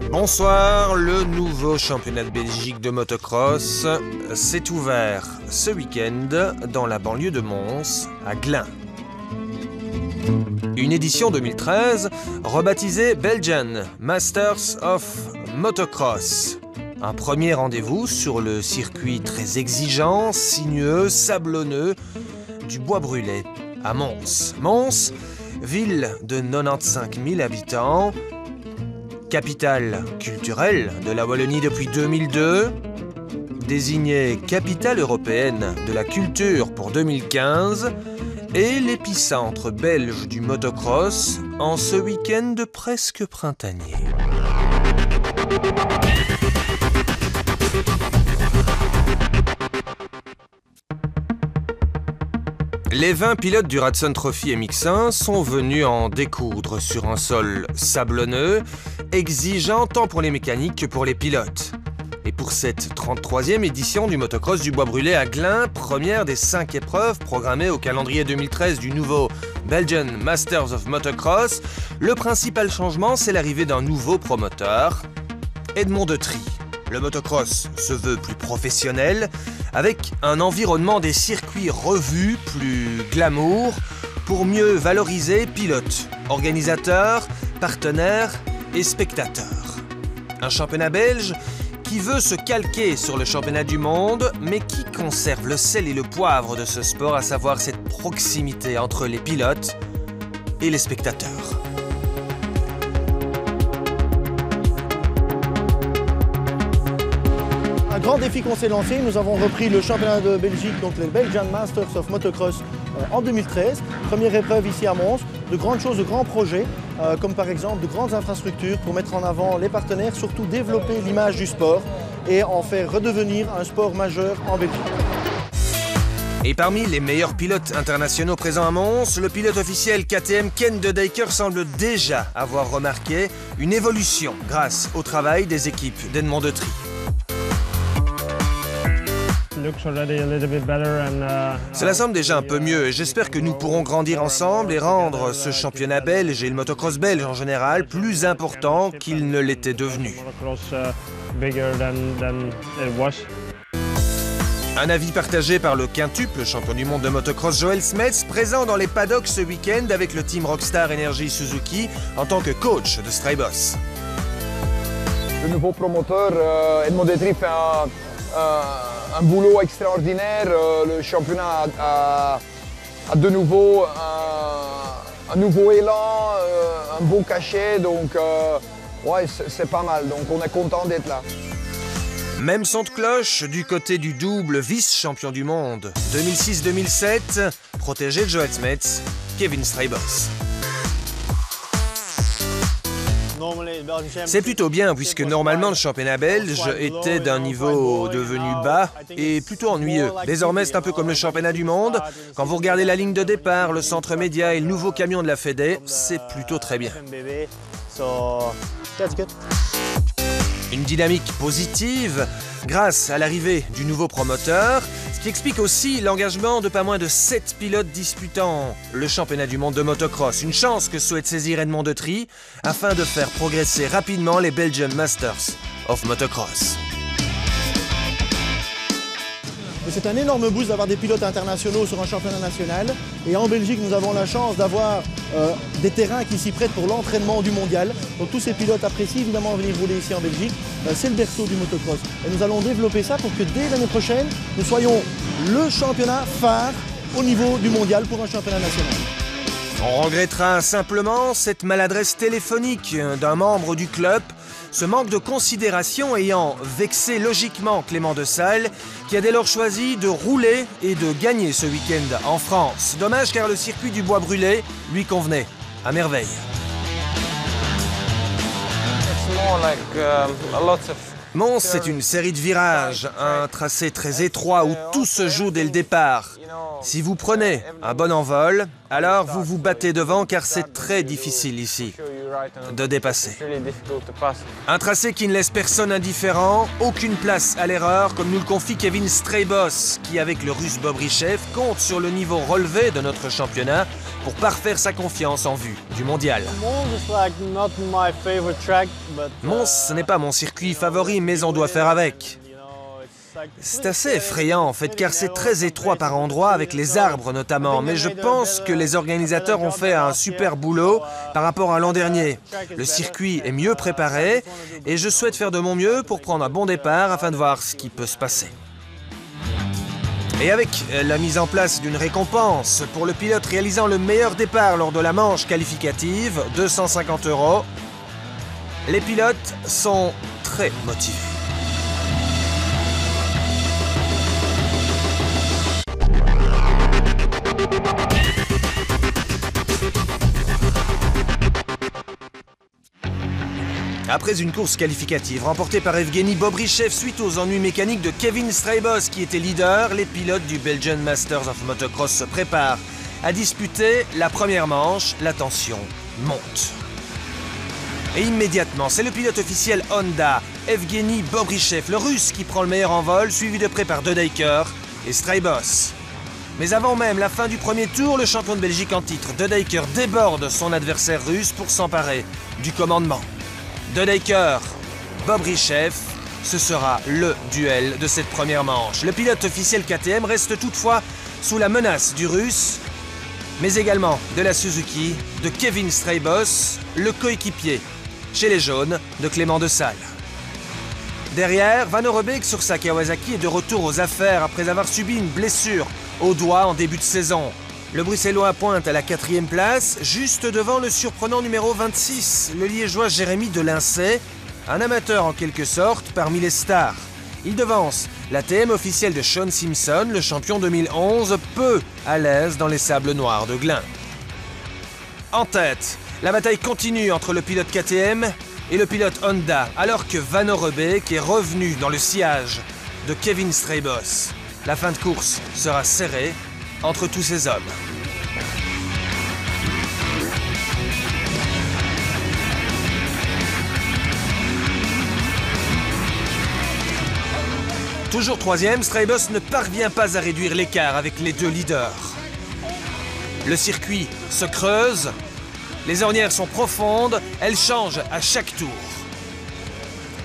Bonsoir, le nouveau championnat de Belgique de motocross s'est ouvert ce week-end dans la banlieue de Mons, à Glin. Une édition 2013 rebaptisée Belgian Masters of Motocross. Un premier rendez-vous sur le circuit très exigeant, sinueux, sablonneux du Bois-Brûlé à Mons. Mons, ville de 95 000 habitants, capitale culturelle de la Wallonie depuis 2002, désignée capitale européenne de la culture pour 2015 et l'épicentre belge du motocross en ce week-end presque printanier. Les 20 pilotes du Radson Trophy MX1 sont venus en découdre sur un sol sablonneux, exigeant tant pour les mécaniques que pour les pilotes. Et pour cette 33e édition du motocross du Bois-Brûlé à Glin, première des 5 épreuves programmées au calendrier 2013 du nouveau Belgian Masters of Motocross, le principal changement, c'est l'arrivée d'un nouveau promoteur, Edmond Detry. Le motocross se veut plus professionnel, avec un environnement des circuits revus, plus glamour, pour mieux valoriser pilotes, organisateurs, partenaires et spectateurs. Un championnat belge qui veut se calquer sur le championnat du monde, mais qui conserve le sel et le poivre de ce sport, à savoir cette proximité entre les pilotes et les spectateurs. Un grand défi qu'on s'est lancé, nous avons repris le championnat de Belgique, donc le Belgian Masters of Motocross en 2013. Première épreuve ici à Mons, de grandes choses, de grands projets, comme par exemple de grandes infrastructures pour mettre en avant les partenaires, surtout développer l'image du sport et en faire redevenir un sport majeur en Belgique. Et parmi les meilleurs pilotes internationaux présents à Mons, le pilote officiel KTM Ken De Decker semble déjà avoir remarqué une évolution grâce au travail des équipes d'Edmond Detry. Cela semble déjà un peu mieux et j'espère que nous pourrons grandir ensemble et rendre ce championnat belge et le motocross belge en général plus important qu'il ne l'était devenu. Un avis partagé par le quintuple champion du monde de motocross Joël Smets, présent dans les paddocks ce week-end avec le team Rockstar Energy Suzuki en tant que coach de Stryboss. Le nouveau promoteur Edmond Detry fait un boulot extraordinaire. Le championnat a de nouveau un nouveau élan, un beau cachet, donc ouais, c'est pas mal, donc on est content d'être là. Même son de cloche du côté du double vice-champion du monde 2006-2007, protégé de Joël Smets, Kevin Stryboss. C'est plutôt bien puisque normalement le championnat belge était d'un niveau devenu bas et plutôt ennuyeux. Désormais c'est un peu comme le championnat du monde. Quand vous regardez la ligne de départ, le centre média et le nouveau camion de la Fédé, c'est plutôt très bien. Une dynamique positive grâce à l'arrivée du nouveau promoteur, ce qui explique aussi l'engagement de pas moins de 7 pilotes disputant le championnat du monde de motocross. Une chance que souhaite saisir Edmond Detry afin de faire progresser rapidement les Belgian Masters of Motocross. C'est un énorme boost d'avoir des pilotes internationaux sur un championnat national. Et en Belgique, nous avons la chance d'avoir des terrains qui s'y prêtent pour l'entraînement du mondial. Donc tous ces pilotes apprécient évidemment venir rouler ici en Belgique. C'est le berceau du motocross. Et nous allons développer ça pour que dès l'année prochaine, nous soyons le championnat phare au niveau du mondial pour un championnat national. On regrettera simplement cette maladresse téléphonique d'un membre du club, ce manque de considération ayant vexé logiquement Clément Desalle, qui a dès lors choisi de rouler et de gagner ce week-end en France. Dommage car le circuit du Bois-Brûlé lui convenait à merveille. Mons, c'est une série de virages, un tracé très étroit où tout se joue dès le départ. Si vous prenez un bon envol, alors vous vous battez devant car c'est très difficile ici. de dépasser. Un tracé qui ne laisse personne indifférent, aucune place à l'erreur, comme nous le confie Kevin Straybos, qui avec le Russe Bobrichev compte sur le niveau relevé de notre championnat pour parfaire sa confiance en vue du mondial. Mons, ce n'est pas mon circuit favori, mais on doit faire avec. C'est assez effrayant en fait, car c'est très étroit par endroits, avec les arbres notamment, mais je pense que les organisateurs ont fait un super boulot par rapport à l'an dernier. Le circuit est mieux préparé et je souhaite faire de mon mieux pour prendre un bon départ afin de voir ce qui peut se passer. Et avec la mise en place d'une récompense pour le pilote réalisant le meilleur départ lors de la manche qualificative, 250 €, les pilotes sont très motivés. Après une course qualificative remportée par Evgeny Bobrichev suite aux ennuis mécaniques de Kevin Straybos qui était leader, les pilotes du Belgian Masters of Motocross se préparent à disputer la première manche. La tension monte. Et immédiatement, c'est le pilote officiel Honda, Evgeny Bobrichev, le Russe, qui prend le meilleur envol, suivi de près par De Decker et Straybos. Mais avant même la fin du premier tour, le champion de Belgique en titre, De Decker, déborde son adversaire russe pour s'emparer du commandement. De Decker, Bobrichev, ce sera le duel de cette première manche. Le pilote officiel KTM reste toutefois sous la menace du Russe, mais également de la Suzuki, de Kevin Straybos, le coéquipier chez les jaunes de Clément de Sale. Derrière, Vano Rebeek sur sa Kawasaki est de retour aux affaires après avoir subi une blessure au doigt en début de saison. Le Bruxellois pointe à la 4e place, juste devant le surprenant numéro 26, le Liégeois Jérémy Delincey, un amateur en quelque sorte parmi les stars. Il devance la TM officielle de Sean Simpson, le champion 2011, peu à l'aise dans les sables noirs de Glin. En tête, la bataille continue entre le pilote KTM et le pilote Honda, alors que Vano Rebeek est revenu dans le sillage de Kevin Straybos. La fin de course sera serrée entre tous ces hommes. Toujours 3e, Straybos ne parvient pas à réduire l'écart avec les deux leaders. Le circuit se creuse, les ornières sont profondes, elles changent à chaque tour.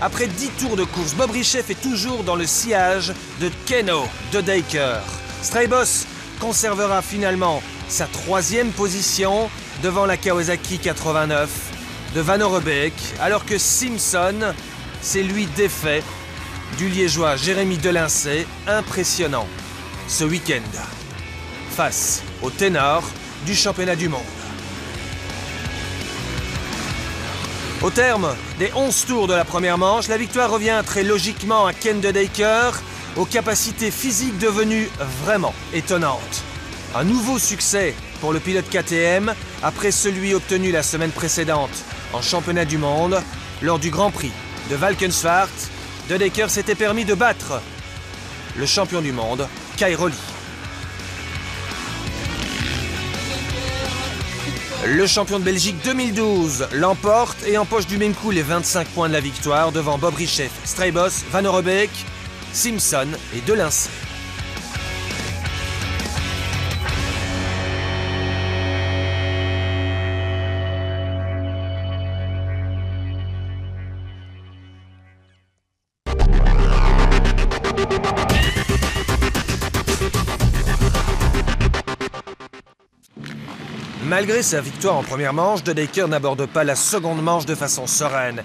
Après 10 tours de course, Bobrichev est toujours dans le sillage de Keno De Decker. Straybos conservera finalement sa 3e position devant la Kawasaki 89 de Vano Rebeek, alors que Simpson s'est lui défait du Liégeois Jérémy Delincey, impressionnant ce week-end, face au ténor du championnat du monde. Au terme des 11 tours de la première manche, la victoire revient très logiquement à Ken De Decker, aux capacités physiques devenues vraiment étonnantes. Un nouveau succès pour le pilote KTM après celui obtenu la semaine précédente en championnat du monde. Lors du Grand Prix de Valkenswaard, De Decker s'était permis de battre le champion du monde, Kai Rolly. Le champion de Belgique 2012 l'emporte et empoche du même coup les 25 points de la victoire devant Bobrichev, Straybos, Vano Rebeek, Simpson et Delincey. Malgré sa victoire en première manche, De Decker n'aborde pas la seconde manche de façon sereine.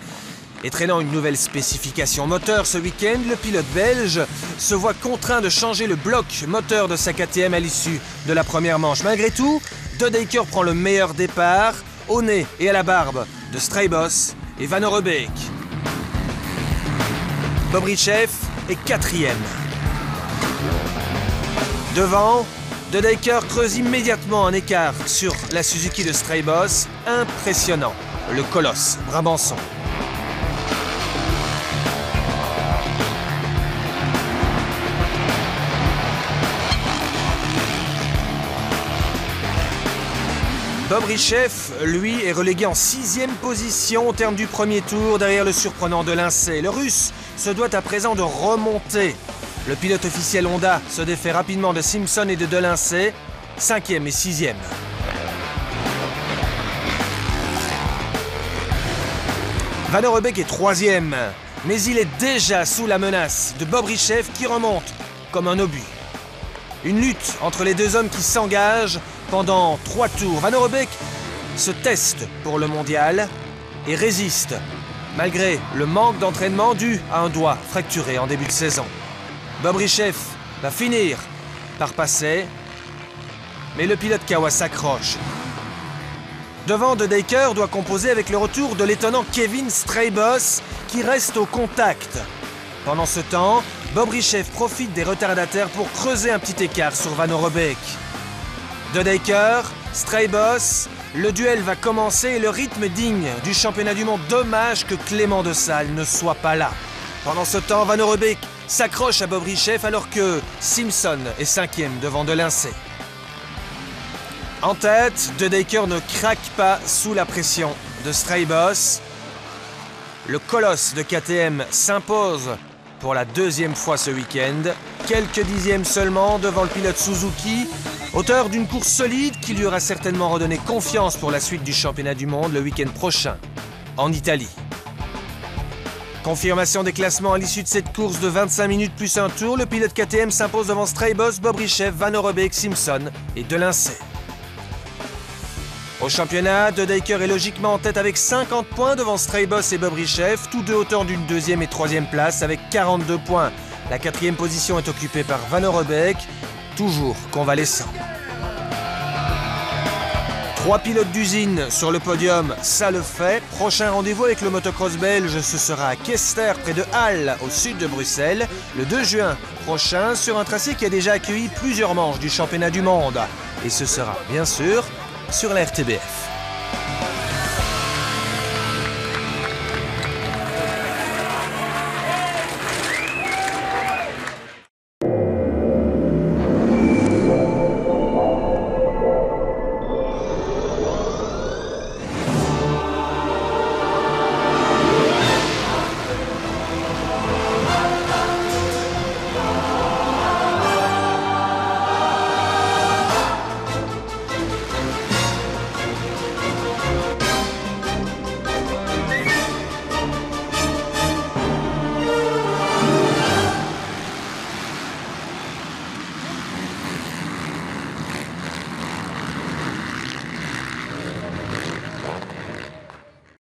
Et traînant une nouvelle spécification moteur ce week-end, le pilote belge se voit contraint de changer le bloc moteur de sa KTM à l'issue de la première manche. Malgré tout, De Decker prend le meilleur départ, au nez et à la barbe de Straybos et Vano Rebeek. Bobrichev est 4e. Devant, De Decker creuse immédiatement un écart sur la Suzuki de Straybos, impressionnant, le colosse brabançon. Bobrichev, lui, est relégué en 6e position au terme du premier tour derrière le surprenant Delancey. Le Russe se doit à présent de remonter. Le pilote officiel Honda se défait rapidement de Simpson et de Delancey, 5e et 6e. Van Roobeek est 3e, mais il est déjà sous la menace de Bobrichev qui remonte comme un obus. Une lutte entre les deux hommes qui s'engagent pendant 3 tours. Van Roobeek se teste pour le mondial et résiste, malgré le manque d'entraînement dû à un doigt fracturé en début de saison. Bobrichev va finir par passer, mais le pilote Kawa s'accroche. Devant, De Decker doit composer avec le retour de l'étonnant Kevin Straybos qui reste au contact. Pendant ce temps, Bobrichev profite des retardataires pour creuser un petit écart sur Van Roobeek. De Decker, Straybos, le duel va commencer et le rythme digne du championnat du monde. Dommage que Clément de Sales ne soit pas là. Pendant ce temps, Van Roobeek s'accroche à Bobrichev alors que Simpson est 5e devant Delancey. En tête, De Decker ne craque pas sous la pression de Straybos. Le colosse de KTM s'impose pour la 2e fois ce week-end. Quelques dixièmes seulement devant le pilote Suzuki, auteur d'une course solide qui lui aura certainement redonné confiance pour la suite du championnat du monde le week-end prochain, en Italie. Confirmation des classements à l'issue de cette course de 25 minutes plus un tour. Le pilote KTM s'impose devant Straybos, Bobrichev, Van Roobeek, Simpson et Delancey. Au championnat, De Decker est logiquement en tête avec 50 points devant Straybos et Bobrichev, tous deux auteurs d'une 2e et 3e place avec 42 points. La 4e position est occupée par Van Roobeek, toujours convalescent. 3 pilotes d'usine sur le podium, ça le fait. Prochain rendez-vous avec le motocross belge, ce sera à Kester, près de Halle, au sud de Bruxelles, le 2 juin prochain, sur un tracé qui a déjà accueilli plusieurs manches du championnat du monde. Et ce sera, bien sûr, sur la RTBF.